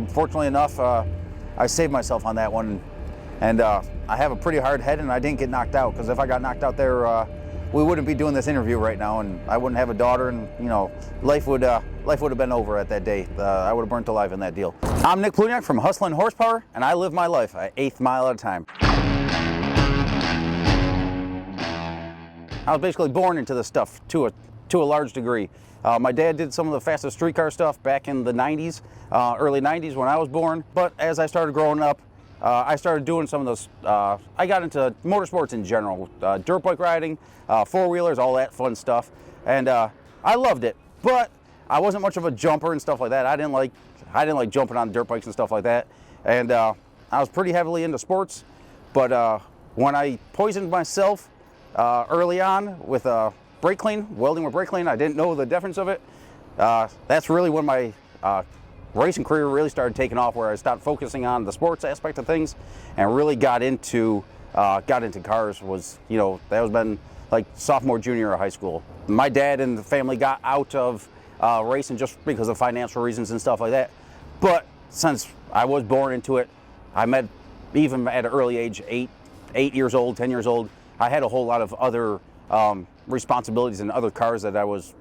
Fortunately enough, I saved myself on that one, and I have a pretty hard head, and I didn't get knocked out, because if I got knocked out there, we wouldn't be doing this interview right now, and I wouldn't have a daughter, and life would have been over at that day. I would have burnt alive in that deal. I'm Nick Pluniak from Hustlin' Horsepower, and I live my life an eighth mile at a time. I was basically born into this stuff to a large degree. My dad did some of the fastest streetcar stuff back in the 90s, early 90s when I was born, but as I started growing up, I started doing some of those, I got into motorsports in general, dirt bike riding, four-wheelers, all that fun stuff, and I loved it, but I wasn't much of a jumper and stuff like that. I didn't like jumping on dirt bikes and stuff like that, and I was pretty heavily into sports, but when I poisoned myself early on with brake clean, welding with brake clean, I didn't know the difference of it. That's really when my racing career really started taking off, where I stopped focusing on the sports aspect of things and really got into cars. That was been like sophomore, junior year of high school. My dad and the family got out of racing just because of financial reasons and stuff like that. But since I was born into it, I met, even at an early age, 8 years old, 10 years old, I had a whole lot of other responsibilities in other cars that I was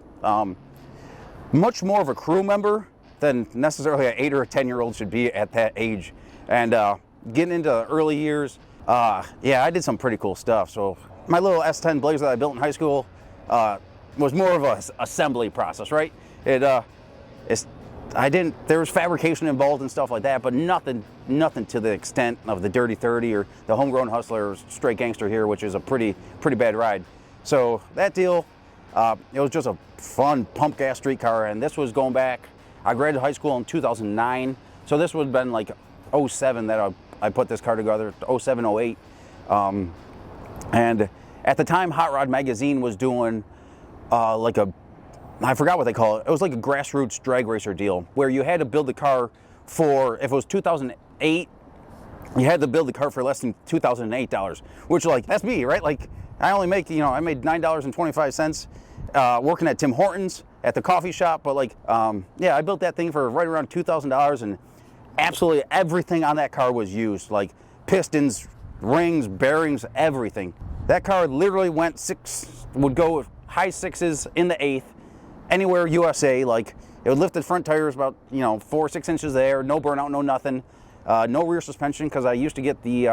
much more of a crew member than necessarily an 8 or a 10-year-old should be at that age. And getting into the early years, yeah, I did some pretty cool stuff. So my little S10 Blazer that I built in high school was more of an assembly process, right? There was fabrication involved and stuff like that, but nothing to the extent of the Dirty 30 or the Homegrown Hustler or straight Gangster here, which is a pretty bad ride. So that deal, it was just a fun pump gas street car, and this was going back, I graduated high school in 2009, so this would have been like 07 that I put this car together, 07, 08. And at the time, Hot Rod Magazine was doing I forgot what they call it. It was like a grassroots drag racer deal, where you had to build the car for, if it was 2008, you had to build the car for less than $2,008, which, like, that's me, right? Like, I made $9.25 working at Tim Hortons at the coffee shop, but like, yeah, I built that thing for right around $2,000, and absolutely everything on that car was used, like pistons, rings, bearings, everything. That car literally would go high sixes in the eighth, anywhere USA. Like, it would lift the front tires about 4 or 6 inches there, no burnout, no nothing, no rear suspension, because I used to get the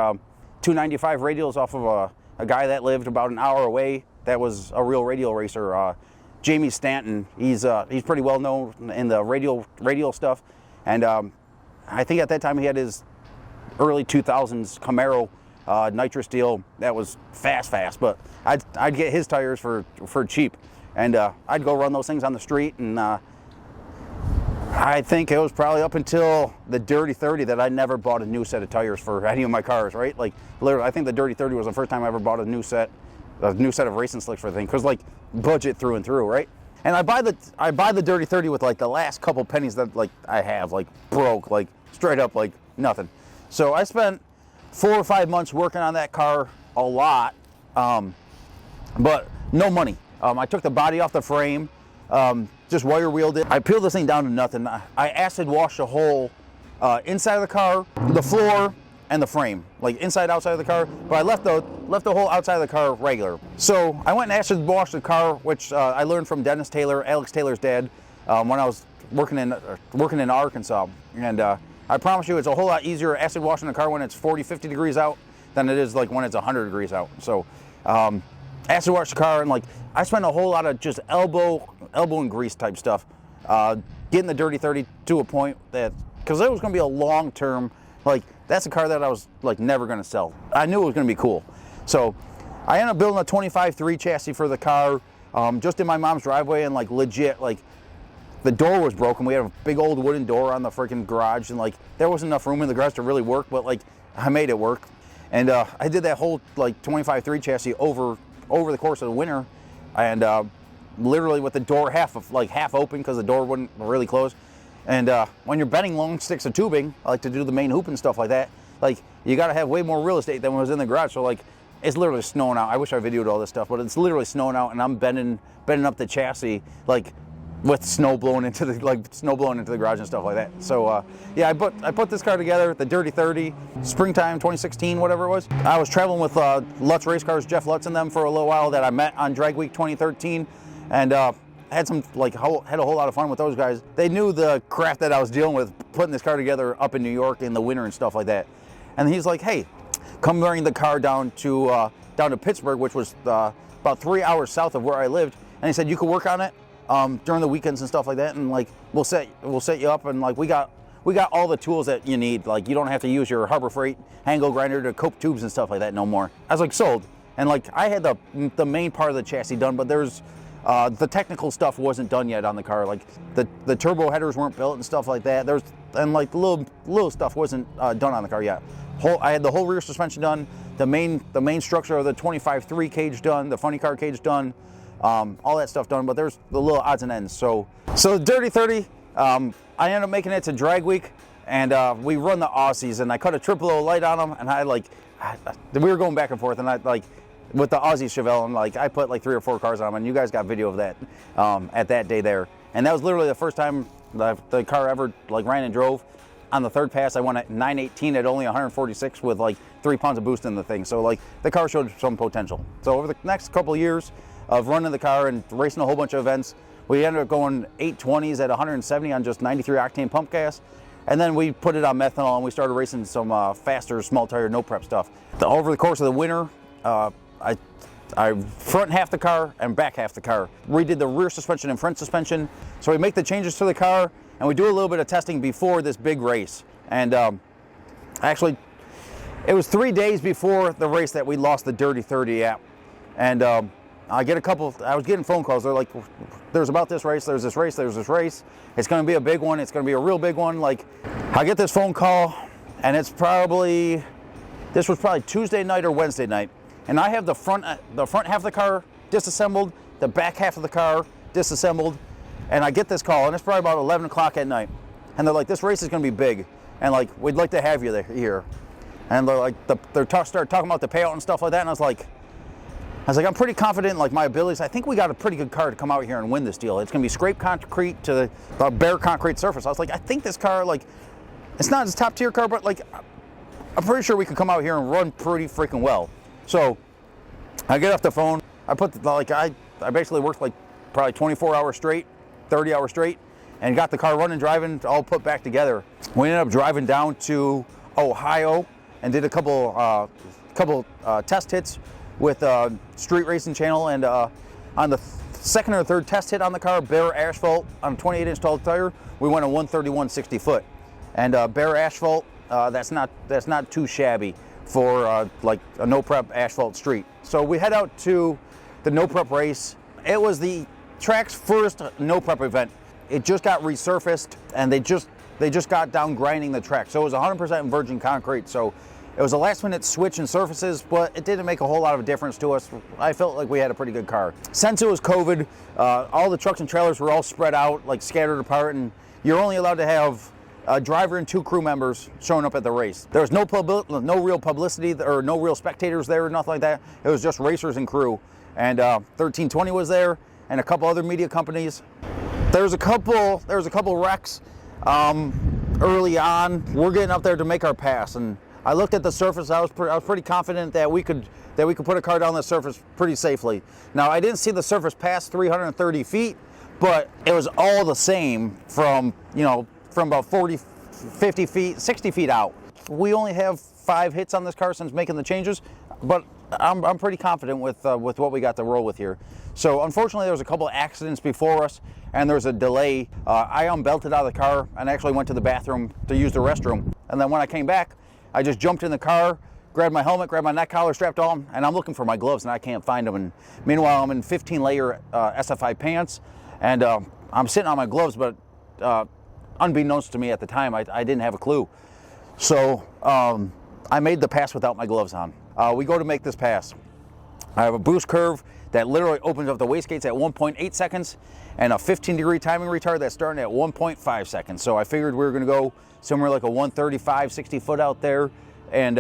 295 radials off of a guy that lived about an hour away. That was a real radial racer, Jamie Stanton. He's pretty well known in the radial stuff, and I think at that time he had his early 2000s Camaro nitrous steel that was fast, but I'd get his tires for cheap, and I'd go run those things on the street, and I think it was probably up until the Dirty 30 that I never bought a new set of tires for any of my cars, right? Like, literally, I think the Dirty 30 was the first time I ever bought a new set of racing slicks for the thing, because, like, budget through and through, right? And I buy the Dirty 30 with, like, the last couple pennies that, like, I have, like, broke, like, straight up, like, nothing. So I spent 4 or 5 months working on that car a lot, but no money. I took the body off the frame, just wire wheeled it. I peeled this thing down to nothing. I acid washed the whole inside of the car, the floor, and the frame, like inside, outside of the car, but I left the whole outside of the car regular. So I went and acid washed the car, which I learned from Dennis Taylor, Alex Taylor's dad, when I was working in Arkansas. And I promise you, it's a whole lot easier acid washing the car when it's 40, 50 degrees out than it is like when it's 100 degrees out. So acid wash the car, and like, I spent a whole lot of just elbow and grease type stuff, getting the Dirty 30 to a point that, because it was going to be a long-term, like, that's a car that I was like never going to sell. I knew it was going to be cool. So I ended up building a 25-3 chassis for the car, just in my mom's driveway, and like legit, like, the door was broken. We had a big old wooden door on the freaking garage, and like, there wasn't enough room in the garage to really work, but like, I made it work. And I did that whole like 25-3 chassis over the course of the winter, and literally with the door half open, because the door wouldn't really close. And when you're bending long sticks of tubing, I like to do the main hoop and stuff like that, like, you got to have way more real estate than was in the garage. So like, it's literally snowing out. I wish I videoed all this stuff, but it's literally snowing out, and I'm bending up the chassis like with snow blowing into the garage and stuff like that. So yeah, I put this car together, the Dirty 30, springtime 2016, whatever it was. I was traveling with Lutz Race Cars, Jeff Lutz and them for a little while that I met on Drag Week 2013, and had a whole lot of fun with those guys. They knew the crap that I was dealing with putting this car together up in New York in the winter and stuff like that. And he's like, hey, come bring the car down to Pittsburgh, which was about 3 hours south of where I lived. And he said, you could work on it during the weekends and stuff like that, and like we'll set you up, and like we got all the tools that you need. Like you don't have to use your Harbor Freight angle grinder to cope tubes and stuff like that no more. I was like sold, and like I had the main part of the chassis done, but there's the technical stuff wasn't done yet on the car. Like the turbo headers weren't built and stuff like that. And like the little stuff wasn't done on the car yet. I had the whole rear suspension done, the main structure of the 25.3 cage done, the funny car cage done. All that stuff done, but there's the little odds and ends. So the Dirty 30, I ended up making it to Drag Week, and we run the Aussies, and I cut a 000 light on them, and we were going back and forth, and I like with the Aussie Chevelle, and like I put like 3 or 4 cars on them, and you guys got video of that at that day there, and that was literally the first time the car ever like ran and drove. On the third pass, I went at 918 at only 146 with like 3 pounds of boost in the thing. So like the car showed some potential. So over the next couple of years of running the car and racing a whole bunch of events, we ended up going 820s at 170 on just 93 octane pump gas. And then we put it on methanol and we started racing some faster small tire no prep stuff. Over the course of the winter, I front half the car and back half the car. Redid the rear suspension and front suspension. So we make the changes to the car and we do a little bit of testing before this big race. And actually, it was 3 days before the race that we lost the Dirty 30 app. And I was getting phone calls. They're like, there's about this race, there's this race, there's this race. It's gonna be a big one, it's gonna be a real big one. Like, I get this phone call and this was probably Tuesday night or Wednesday night. And I have the front half of the car disassembled, the back half of the car disassembled, and I get this call, and it's probably about 11 o'clock at night. And they're like, this race is gonna be big, and like, we'd like to have you here. And they're like, start talking about the payout and stuff like that, and I was like, I'm pretty confident in like my abilities. I think we got a pretty good car to come out here and win this deal. It's gonna be scraped concrete to the bare concrete surface. I was like, I think this car, like, it's not a top tier car, but like, I'm pretty sure we could come out here and run pretty freaking well. So I get off the phone. I basically worked like probably 24 hours straight, 30 hours straight, and got the car running, driving, all put back together. We ended up driving down to Ohio and did a couple test hits with Street Racing Channel, and on the second or third test hit on the car, bare asphalt on a 28-inch tall tire, we went a 131 60 foot. And bare asphalt, that's not too shabby for like a no prep asphalt street. So we head out to the no prep race. It was the track's first no prep event. It just got resurfaced, and they just got down grinding the track. So it was 100% virgin concrete. So it was a last minute switch in surfaces, but it didn't make a whole lot of difference to us. I felt like we had a pretty good car. Since it was COVID, all the trucks and trailers were all spread out, like scattered apart, and you're only allowed to have a driver and 2 crew members showing up at the race. There was no real publicity or no real spectators there or nothing like that. It was just racers and crew. And 1320 was there, and a couple other media companies. There was a couple wrecks early on. We're getting up there to make our pass, and I looked at the surface. I was pretty confident that we could put a car down the surface pretty safely. Now, I didn't see the surface past 330 feet, but it was all the same from about 40, 50 feet, 60 feet out. We only have 5 hits on this car since making the changes, but I'm pretty confident with what we got to roll with here. So unfortunately, there was a couple of accidents before us, and there was a delay. I unbelted out of the car and actually went to the bathroom to use the restroom. And then when I came back, I just jumped in the car, grabbed my helmet, grabbed my neck collar, strapped on, and I'm looking for my gloves, and I can't find them. And meanwhile, I'm in 15-layer SFI pants, and I'm sitting on my gloves, but unbeknownst to me at the time, I didn't have a clue. So I made the pass without my gloves on. We go to make this pass. I have a boost curve that literally opens up the wastegates at 1.8 seconds and a 15-degree timing retard that's starting at 1.5 seconds. So I figured we were going to go somewhere like a 135, 60 foot out there, and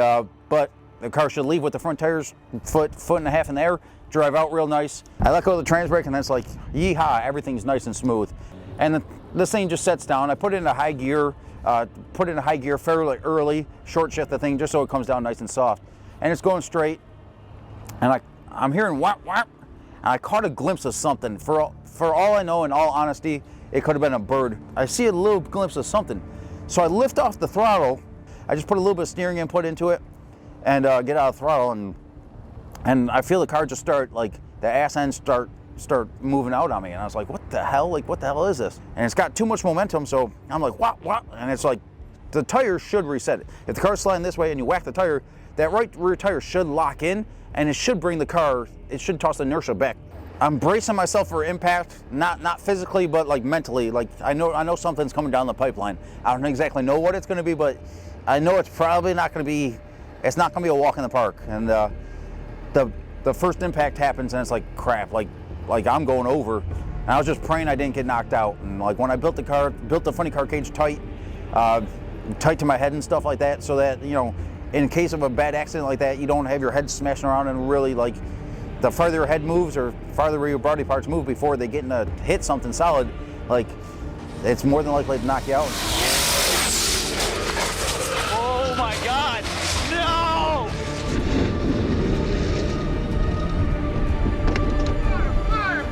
but the car should leave with the front tires foot and a half in the air. drive out real nice. I let go of the trans brake and then it's like, yeehaw, everything's nice and smooth. And this thing just sets down. I put it into high gear, fairly early, short shift the thing just so it comes down nice and soft. And it's going straight, and I'm hearing whap, whap, and I caught a glimpse of something. For all I know, in all honesty, it could have been a bird. I see a little glimpse of something. So I lift off the throttle, I just put a little bit of steering input into it, and get out of the throttle, and I feel the car just start, like, the ass end start moving out on me, and I was like, what the hell? Like, what the hell is this? And it's got too much momentum, so I'm like, what? And it's like, the tire should reset it. If the car's sliding this way and you whack the tire, that right rear tire should lock in, and it should bring the car, it should toss the inertia back. I'm bracing myself for impact, not physically, but like mentally. Like, I know something's coming down the pipeline. I don't exactly know what it's gonna be, but I know it's probably not gonna be, it's not gonna be a walk in the park. And the first impact happens and it's like, crap, like I'm going over. And I was just praying I didn't get knocked out. And like when I built the funny car cage tight to my head and stuff like that, so that, you know, in case of a bad accident like that, you don't have your head smashing around, and really, like, the farther your head moves or farther your body parts move before they get to hit something solid, like, it's more than likely to knock you out. Oh my God, no! Fire!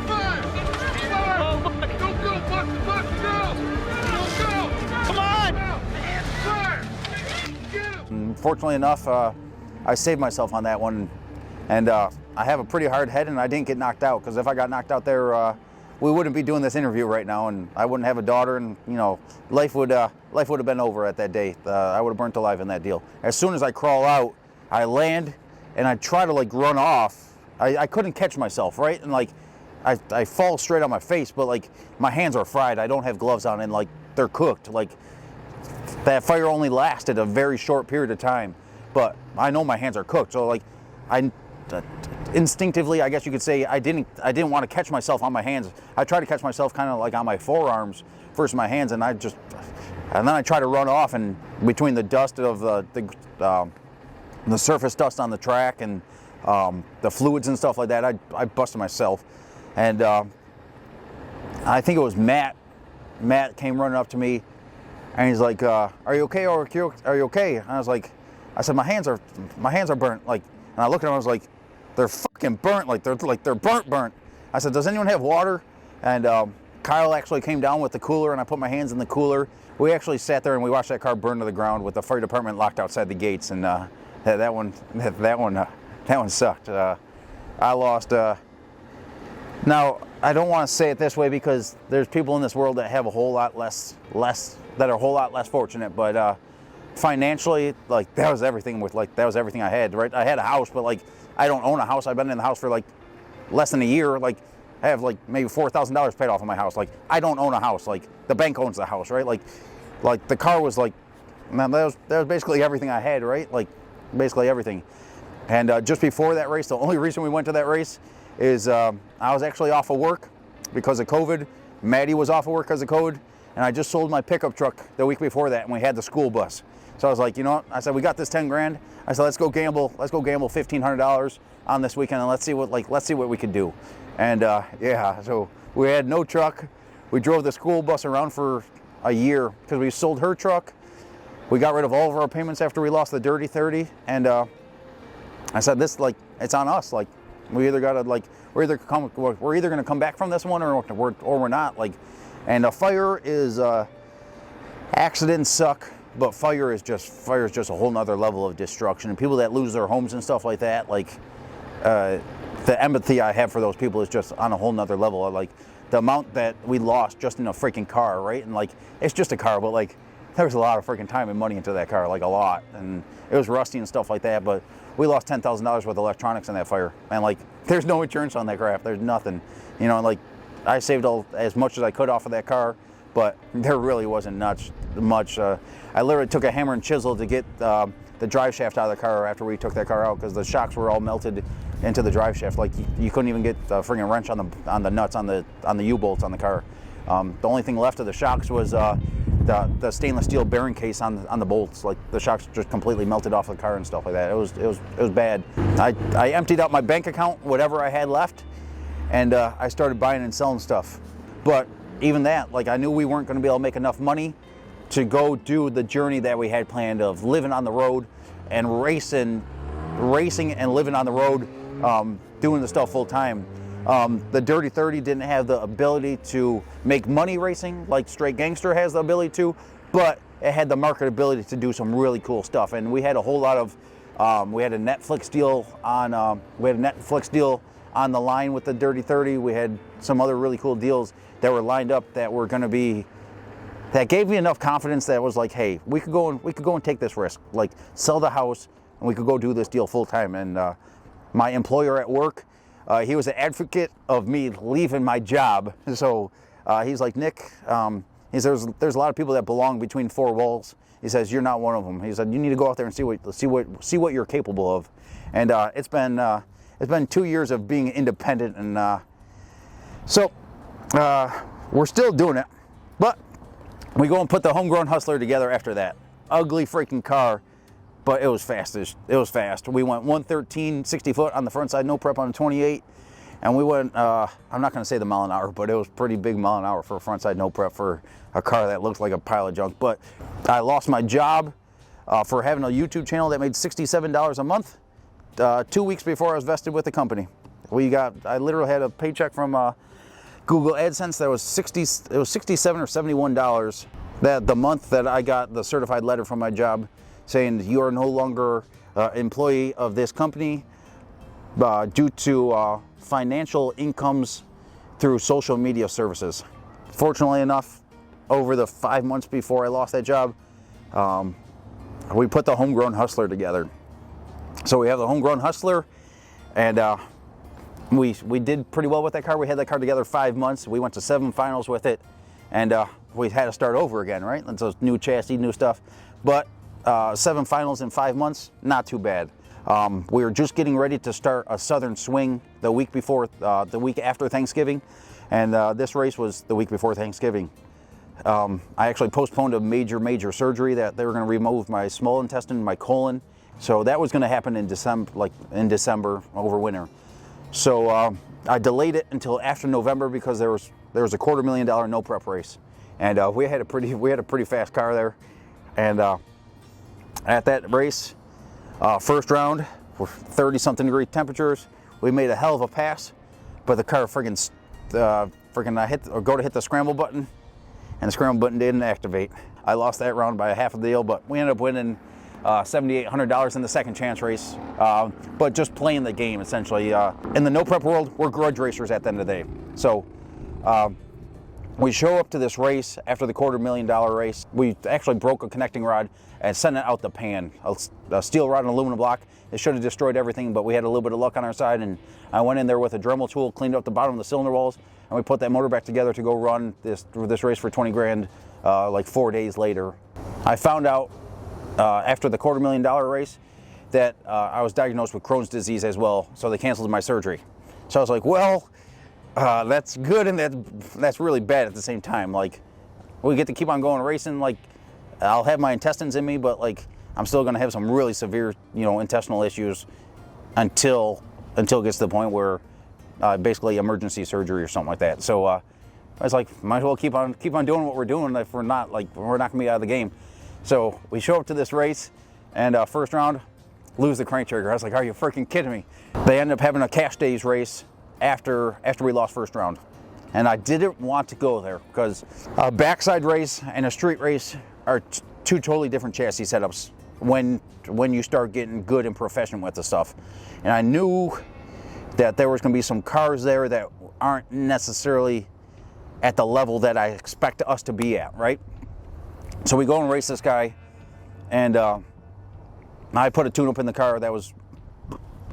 Oh, look. Go, Buster, go! Come on! Fire! Get him! Fortunately enough, I saved myself on that one, and I have a pretty hard head, and I didn't get knocked out, because if I got knocked out there, we wouldn't be doing this interview right now, and I wouldn't have a daughter, and, you know, life would have been over at that day. I would have burnt alive in that deal. As soon as I crawl out, I land, and I try to, like, run off. I couldn't catch myself, right? And, like, I fall straight on my face, but, like, my hands are fried. I don't have gloves on, and, like, they're cooked. Like, that fire only lasted a very short period of time, but I know my hands are cooked. So, like, instinctively, I guess you could say, I didn't want to catch myself on my hands. I tried to catch myself kind of like on my forearms versus my hands, and then I try to run off, and between the dust of the surface dust on the track and the fluids and stuff like that, I busted myself. And I think it was Matt. Matt came running up to me, and he's like, "Are you okay? Or are you okay?" And I said, my hands are burnt. Like, and I looked at him, I was like, they're fucking burnt. Like they're burnt. I said, does anyone have water? And Kyle actually came down with the cooler, and I put my hands in the cooler. We actually sat there and we watched that car burn to the ground with the fire department locked outside the gates. And that one sucked. I lost. Now, I don't want to say it this way, because there's people in this world that have a whole lot less that are a whole lot less fortunate, but financially, like, that was everything I had, right? I had a house, but, like, I don't own a house. I've been in the house for, like, less than a year. Like, I have, like, maybe $4,000 paid off of my house. Like, I don't own a house. Like, the bank owns the house, right? Like the car was, like, man, that was basically everything I had, right? Like, basically everything. And just before that race, the only reason we went to that race is I was actually off of work because of COVID. Maddie was off of work because of COVID, and I just sold my pickup truck the week before that, and we had the school bus. So I was like, you know what? I said, we got this 10 grand. I said, let's go gamble $1,500 on this weekend, and let's see what we could do. And yeah, so we had no truck. We drove the school bus around for a year because we sold her truck. We got rid of all of our payments after we lost the Dirty 30, and I said, this, like, it's on us. Like, we either gotta, like, we're either gonna come back from this one, or we're not. Like, and a fire is accidents suck. But fire is just a whole nother level of destruction. And people that lose their homes and stuff like that, like, the empathy I have for those people is just on a whole nother level. Like, the amount that we lost just in a freaking car, right? And, like, it's just a car, but, like, there was a lot of freaking time and money into that car, like, a lot. And it was rusty and stuff like that, but we lost $10,000 worth of electronics in that fire. And, like, there's no insurance on that crap. There's nothing. You know, like, I saved as much as I could off of that car, but there really wasn't much. I literally took a hammer and chisel to get the drive shaft out of the car after we took that car out, because the shocks were all melted into the drive shaft. Like, you couldn't even get a friggin' wrench on the nuts on the U-bolts on the car. The only thing left of the shocks was the stainless steel bearing case on the bolts. Like the shocks just completely melted off the car and stuff like that. It was bad. I emptied out my bank account, whatever I had left, and I started buying and selling stuff. But even that, like, I knew we weren't going to be able to make enough money to go do the journey that we had planned of living on the road and racing and living on the road, doing the stuff full time. The Dirty 30 didn't have the ability to make money racing like straight Gangster has the ability to, but it had the marketability to do some really cool stuff. And we had a whole lot of, we had a Netflix deal on the line with the Dirty 30. We had some other really cool deals that were lined up that were going to be, that gave me enough confidence that was like, hey, we could go and take this risk, like sell the house, and we could go do this deal full time. And my employer at work, he was an advocate of me leaving my job. So he's like, Nick, he says, there's a lot of people that belong between four walls. He says, you're not one of them. He said, you need to go out there and see what you're capable of. And it's been 2 years of being independent, and so we're still doing it. But we go and put the Homegrown Hustler together after that. Ugly freaking car, but it was fast. It was fast. We went 113 60 foot on the front side, no prep on a 28, and we went, I'm not going to say the mile an hour, but it was pretty big mile an hour for a front side no prep for a car that looks like a pile of junk. But I lost my job for having a YouTube channel that made $67 a month 2 weeks before I was vested with the company. I literally had a paycheck from Google AdSense that was $67 or $71 that the month that I got the certified letter from my job saying you are no longer employee of this company due to financial incomes through social media services. Fortunately enough, over the 5 months before I lost that job, we put the Homegrown Hustler together. So we have the Homegrown Hustler, and we did pretty well with that car. We had that car together 5 months. We went to 7 finals with it, and we had to start over again, right? And so new chassis, new stuff. But 7 finals in 5 months, not too bad. We were just getting ready to start a Southern Swing the week after Thanksgiving, and this race was the week before Thanksgiving. I actually postponed a major surgery that they were going to remove my small intestine, my colon. So that was going to happen in December over winter. So I delayed it until after November because there was a $250,000 no prep race, and we had a pretty fast car there. And at that race, first round, 30-something degree temperatures, we made a hell of a pass, but the car I hit the scramble button, and the scramble button didn't activate. I lost that round by a half a deal, but we ended up winning $7,800 in the second chance race, but just playing the game essentially. In the no prep world, we're grudge racers at the end of the day. So we show up to this race after the $250,000 race. We actually broke a connecting rod and sent it out the pan. A steel rod and aluminum block. It should have destroyed everything, but we had a little bit of luck on our side, and I went in there with a Dremel tool, cleaned up the bottom of the cylinder walls, and we put that motor back together to go run this race for 20 grand like 4 days later. I found out after the $250,000 race that I was diagnosed with Crohn's disease as well, so they canceled my surgery. So I was like, well, that's good and that's really bad at the same time. Like, we get to keep on going racing, like, I'll have my intestines in me, but like, I'm still gonna have some really severe, intestinal issues until it gets to the point where basically emergency surgery or something like that. So I was like, might as well keep on doing what we're doing if we're not gonna be out of the game. So we show up to this race, and first round, lose the crank trigger. I was like, are you freaking kidding me? They ended up having a cash days race after we lost first round. And I didn't want to go there because a backside race and a street race are two totally different chassis setups when you start getting good and proficient with the stuff. And I knew that there was going to be some cars there that aren't necessarily at the level that I expect us to be at, right? So we go and race this guy, and I put a tune-up in the car that was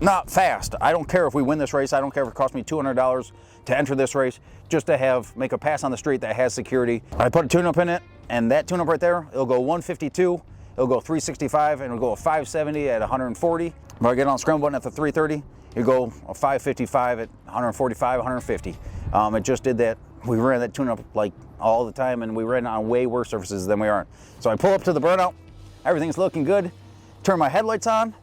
not fast. I don't care if we win this race. I don't care if it costs me $200 to enter this race, just to make a pass on the street that has security. I put a tune-up in it, and that tune-up right there, it'll go 152, it'll go 365, and it'll go a 570 at 140. If I get on the scramble button at the 330, it'll go a 555 at 145, 150. It just did that we ran that tune-up like all the time, and we ran on way worse surfaces than we aren't. So I pull up to the Burnout, everything's looking good, turn my headlights on,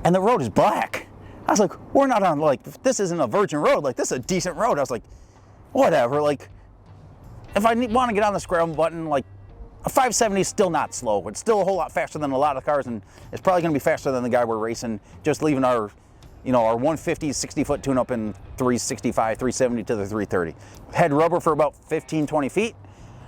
and the road is black. I was like, we're not on, like, this isn't a virgin road, like, this is a decent road. I was like, whatever, like, if I want to get on the scramble button, like, a 570 is still not slow. It's still a whole lot faster than a lot of cars, and it's probably going to be faster than the guy we're racing, just leaving our, you know, our 150 60-foot tune-up in 365, 370 to the 330. Had rubber for about 15, 20 feet.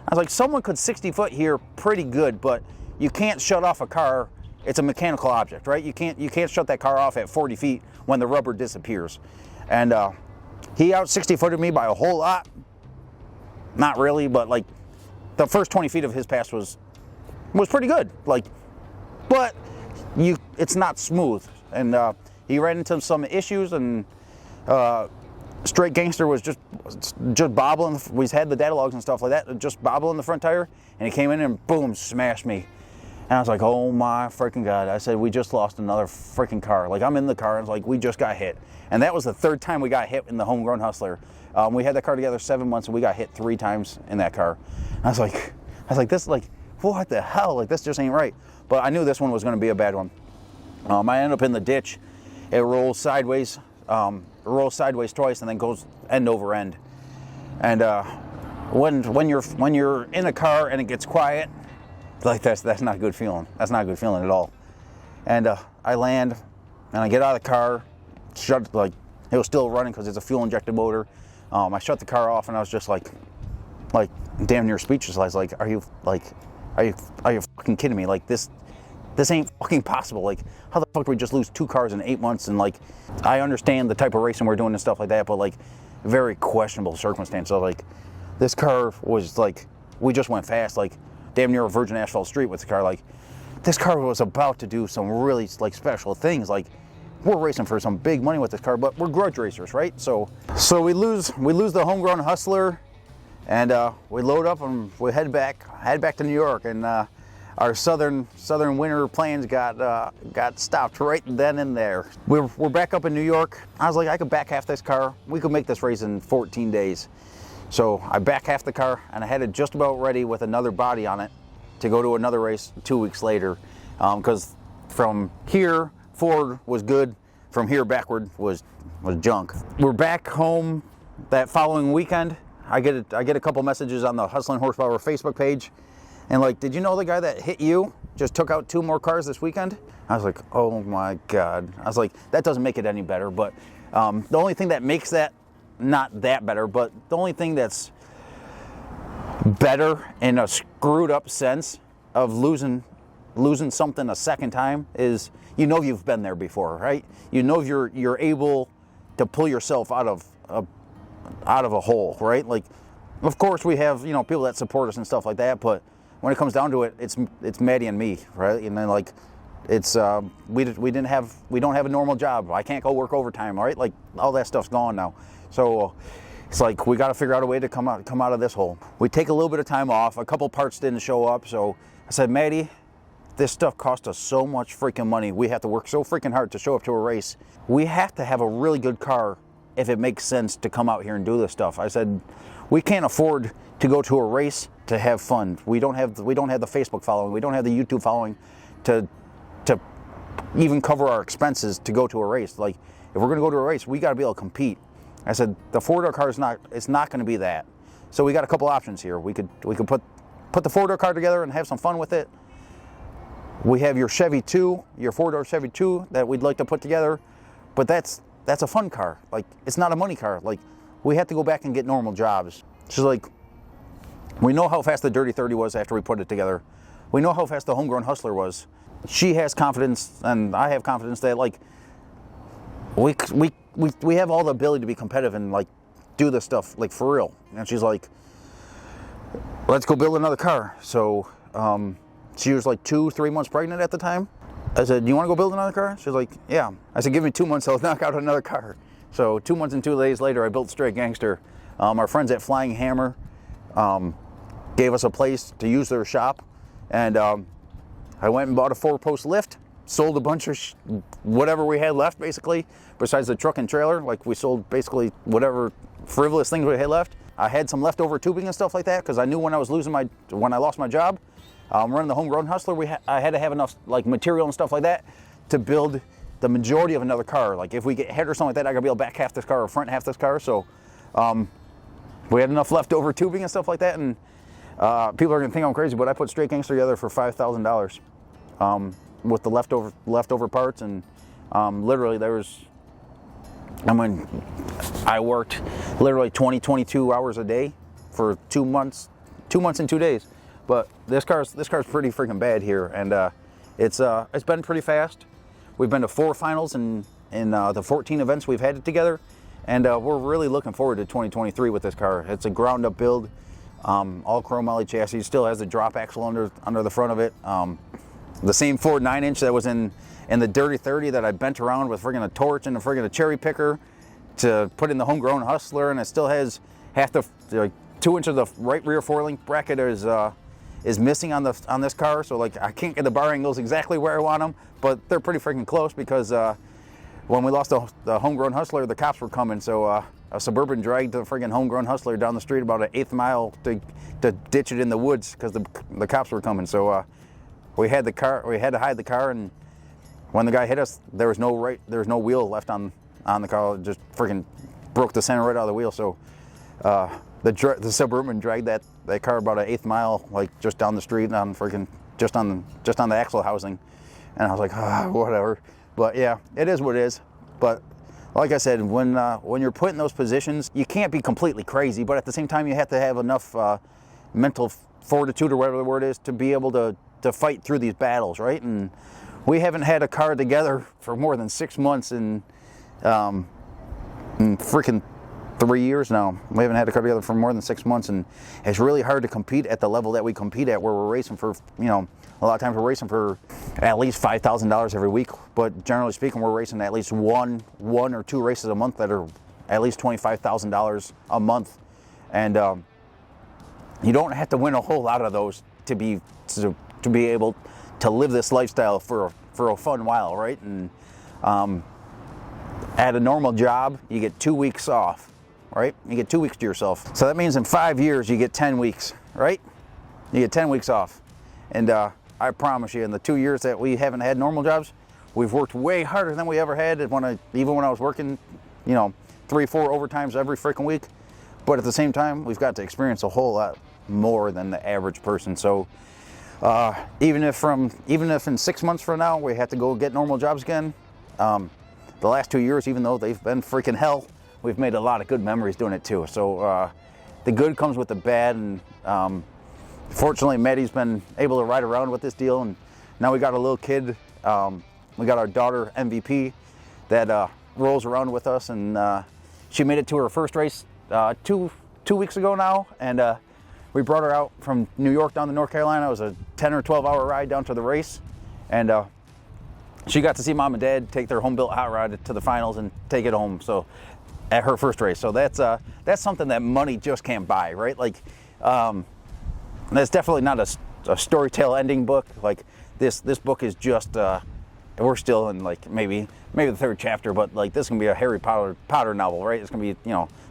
I was like, someone could 60-foot here pretty good, but you can't shut off a car. It's a mechanical object, right? You can't shut that car off at 40 feet when the rubber disappears. And he out 60-footed me by a whole lot. Not really, but like the first 20 feet of his pass was pretty good. Like, but it's not smooth. And he ran into some issues, and straight Gangster was just bobbling. We had the data logs and stuff like that, just bobbling the front tire, and he came in and boom, smashed me. And I was like, oh my freaking God. I said, we just lost another freaking car. Like, I'm in the car, and it's like, we just got hit. And that was the third time we got hit in the Homegrown Hustler. We had that car together 7 months, and we got hit 3 times in that car. And I was like, this, like, what the hell? Like, this just ain't right. But I knew this one was going to be a bad one. I ended up in the ditch. It rolls sideways twice, and then goes end over end. And when you're in a car and it gets quiet, like that's not a good feeling. That's not a good feeling at all. And I land, and I get out of the car. Like, it was still running because it's a fuel injected motor. I shut the car off, and I was just like damn near speechless. I was like, are you fucking kidding me? Like, this ain't fucking possible. Like, how the fuck do we just lose 2 cars in 8 months? And like, I understand the type of racing we're doing and stuff like that, but like, very questionable circumstance. So like, this car was like, we just went fast, like damn near a virgin asphalt street with the car. Like, this car was about to do some really like special things. Like, we're racing for some big money with this car, but we're grudge racers, right? So we lose the Homegrown Hustler, and we load up and we head back to New York, and our southern winter plans got stopped right then and there. We're back up in New York. I was like, I could back half this car. We could make this race in 14 days. So I back half the car, and I had it just about ready with another body on it to go to another race 2 weeks later, because from here forward was good, from here backward was junk. We're back home that following weekend. I get a couple messages on the Hustling Horsepower Facebook page, and like, did you know the guy that hit you just took out 2 more cars this weekend? I was like, oh my God. I was like, that doesn't make it any better, but the only thing that makes that not that better, but the only thing that's better in a screwed up sense of losing something a second time is, you know, you've been there before, right? You know, you're able to pull yourself out of a hole, right? Like, of course we have, you know, people that support us and stuff like that, but when it comes down to it, it's Maddie and me, right? And then like, it's we don't have a normal job. I can't go work overtime, right? Like, all that stuff's gone now. So it's like, we got to figure out a way to come out of this hole. We take a little bit of time off. A couple parts didn't show up, so I said, Maddie, this stuff cost us so much freaking money. We have to work so freaking hard to show up to a race. We have to have a really good car if it makes sense to come out here and do this stuff. I said, we can't afford to go to a race to have fun. We don't have the Facebook following. We don't have the YouTube following to even cover our expenses to go to a race. Like, if we're going to go to a race, we got to be able to compete. I said, the 4-door car is not going to be that. So we got a couple options here. We could put the 4-door car together and have some fun with it. We have your Chevy 2, your 4-door Chevy 2 that we'd like to put together, but that's a fun car. Like, it's not a money car. Like, we have to go back and get normal jobs. She's like, we know how fast the Dirty 30 was after we put it together. We know how fast the Homegrown Hustler was. She has confidence, and I have confidence that, like, we have all the ability to be competitive and like do this stuff like for real. And she's like, let's go build another car. So she was like 2-3 months pregnant at the time. I said, do you want to go build another car? She's like, yeah. I said, give me 2 months, I'll knock out another car. So 2 months and 2 days later, I built Straight Gangster. Our friends at Flying Hammer gave us a place to use their shop, and I went and bought a 4-post lift, sold a bunch of whatever we had left, basically, besides the truck and trailer. Like, we sold basically whatever frivolous things we had left. I had some leftover tubing and stuff like that because I knew when I lost my job, running the Homegrown Hustler, I had to have enough like material and stuff like that to build the majority of another car. Like if we get hit or something like that, I gotta be able to back half this car or front half this car. So we had enough leftover tubing and stuff like that, and people are gonna think I'm crazy, but I put straight Gangster together for $5,000 with the leftover parts, and literally I worked literally 22 hours a day for 2 months, 2 months and 2 days. But this car's pretty freaking bad here, and it's been pretty fast. We've been to 4 finals in the 14 events we've had it together, and we're really looking forward to 2023 with this car. It's a ground up build, all chrome moly chassis. Still has a drop axle under the front of it. The same Ford 9-inch that was in the Dirty 30 that I bent around with friggin' a torch and a friggin' a cherry picker to put in the Homegrown Hustler, and it still has half the 2 inches of the right rear 4-link bracket is missing on this car. So like I can't get the bar angles exactly where I want them, but they're pretty freaking close because when we lost the Homegrown Hustler, the cops were coming. So a Suburban dragged the friggin' Homegrown Hustler down the street about an 1/8 mile to ditch it in the woods because the cops were coming. So we had to hide the car, and when the guy hit us, there was no wheel left on the car. It just freaking broke the center right out of the wheel. So the Suburban dragged that car about an 1/8 mile, like just down the street on freaking just on the axle housing, and I was like, whatever. But yeah, it is what it is. But like I said, when you're put in those positions, you can't be completely crazy, but at the same time, you have to have enough mental fortitude or whatever the word is to be able to fight through these battles, right? And we haven't had a car together for more than 6 months in freaking 3 years now. We haven't had a car together for more than 6 months, and it's really hard to compete at the level that we compete at, where we're racing for, a lot of times we're racing for at least $5,000 every week, but generally speaking, we're racing at least one or 2 races a month that are at least $25,000 a month, and you don't have to win a whole lot of those to be able to live this lifestyle for a fun while, right? And at a normal job, you get 2 weeks off, right? You get 2 weeks to yourself. So that means in 5 years, you get 10 weeks, right? You get 10 weeks off. And I promise you, in the 2 years that we haven't had normal jobs, we've worked way harder than we ever had even when I was working, 3-4 overtimes every freaking week. But at the same time, we've got to experience a whole lot more than the average person. So even if in 6 months from now we have to go get normal jobs again, the last 2 years, even though they've been freaking hell, we've made a lot of good memories doing it too. So the good comes with the bad, and fortunately Maddie's been able to ride around with this deal, and now we got a little kid. We got our daughter MVP that rolls around with us, and she made it to her first race two weeks ago now, and we brought her out from New York down to North Carolina. It was a 10 or 12 hour ride down to the race, and she got to see mom and dad take their home built hot rod to the finals and take it home. So at her first race, so that's something that money just can't buy, right? Like that's definitely not a storytale ending book. Like this book is just we're still in like maybe the 3rd chapter, but like this can be a Harry Potter novel, right? It's gonna be,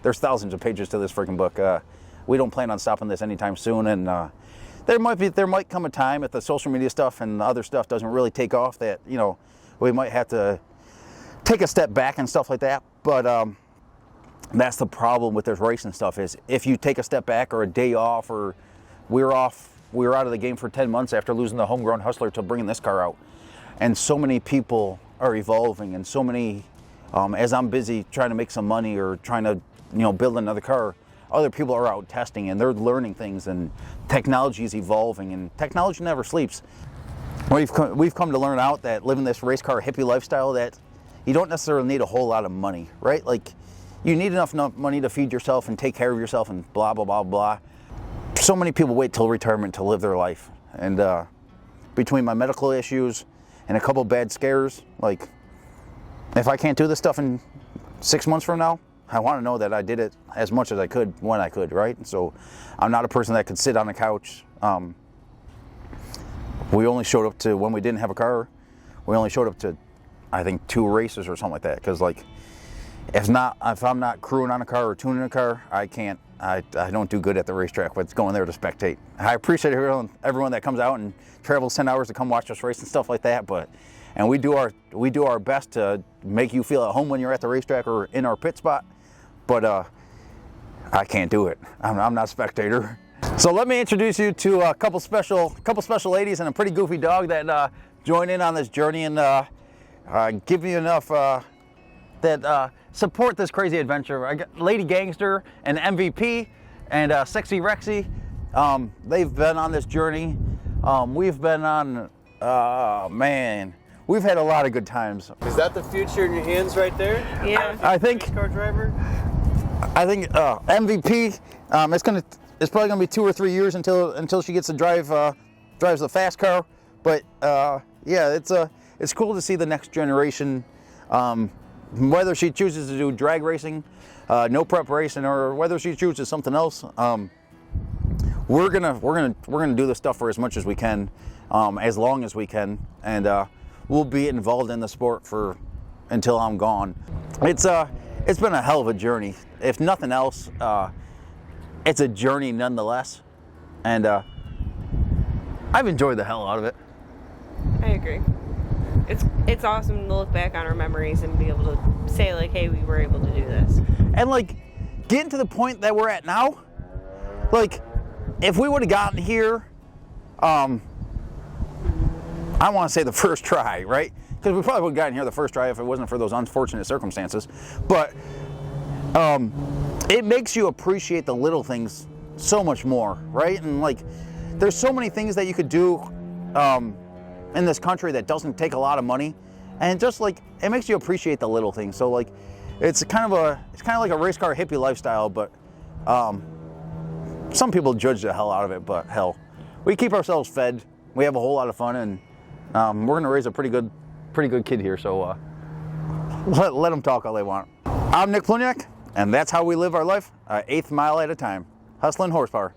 there's thousands of pages to this freaking book. We don't plan on stopping this anytime soon, and there might come a time if the social media stuff and the other stuff doesn't really take off that we might have to take a step back and stuff like that. But that's the problem with this racing stuff, is if you take a step back or a day off, or we were out of the game for 10 months after losing the Homegrown Hustler to bringing this car out, and so many people are evolving, and so many as I'm busy trying to make some money or trying to build another car, other people are out testing and they're learning things, and technology is evolving, and technology never sleeps. We've come to learn out that living this race car hippie lifestyle, that you don't necessarily need a whole lot of money, right? Like you need enough money to feed yourself and take care of yourself and blah, blah, blah, blah. So many people wait till retirement to live their life. And between my medical issues and a couple bad scares, like if I can't do this stuff in 6 months from now, I want to know that I did it as much as I could when I could, right? So I'm not a person that could sit on a couch. We only showed up to, when we didn't have a car, we only showed up to, I think, 2 races or something like that. Because like, if I'm not crewing on a car or tuning a car, I can't I don't do good at the racetrack with going there to spectate. I appreciate everyone that comes out and travels 10 hours to come watch us race and stuff like that, and we do our best to make you feel at home when you're at the racetrack or in our pit spot, but I can't do it. I'm not a spectator. So let me introduce you to a couple special ladies and a pretty goofy dog that join in on this journey and give me enough that support this crazy adventure. I got Lady Gangster and MVP and Sexy Rexy. They've been on this journey. We've been on, man, we've had a lot of good times. Is that the future in your hands right there? Yeah. I think Car driver? MVP. It's probably gonna be 2 or 3 years until she gets to drives the fast car. But yeah, it's cool to see the next generation. Whether she chooses to do drag racing, no prep racing, or whether she chooses something else, we're gonna do this stuff for as much as we can, as long as we can, and we'll be involved in the sport until I'm gone. It's been a hell of a journey. If nothing else, it's a journey nonetheless, and I've enjoyed the hell out of it. I agree. It's awesome to look back on our memories and be able to say like, hey, we were able to do this. And like, getting to the point that we're at now, like, if we would have gotten here, I want to say the first try, right? Because we probably would have gotten here the first try if it wasn't for those unfortunate circumstances. But it makes you appreciate the little things so much more, right? And like, there's so many things that you could do in this country that doesn't take a lot of money, and just like, it makes you appreciate the little things. So like, it's kind of like a race car hippie lifestyle, but some people judge the hell out of it. But hell, we keep ourselves fed, we have a whole lot of fun, and we're gonna raise a pretty good kid here. So let them talk all they want. I'm Nick Pluniak, and that's how we live our life, 1/8 mile at a time, hustling horsepower.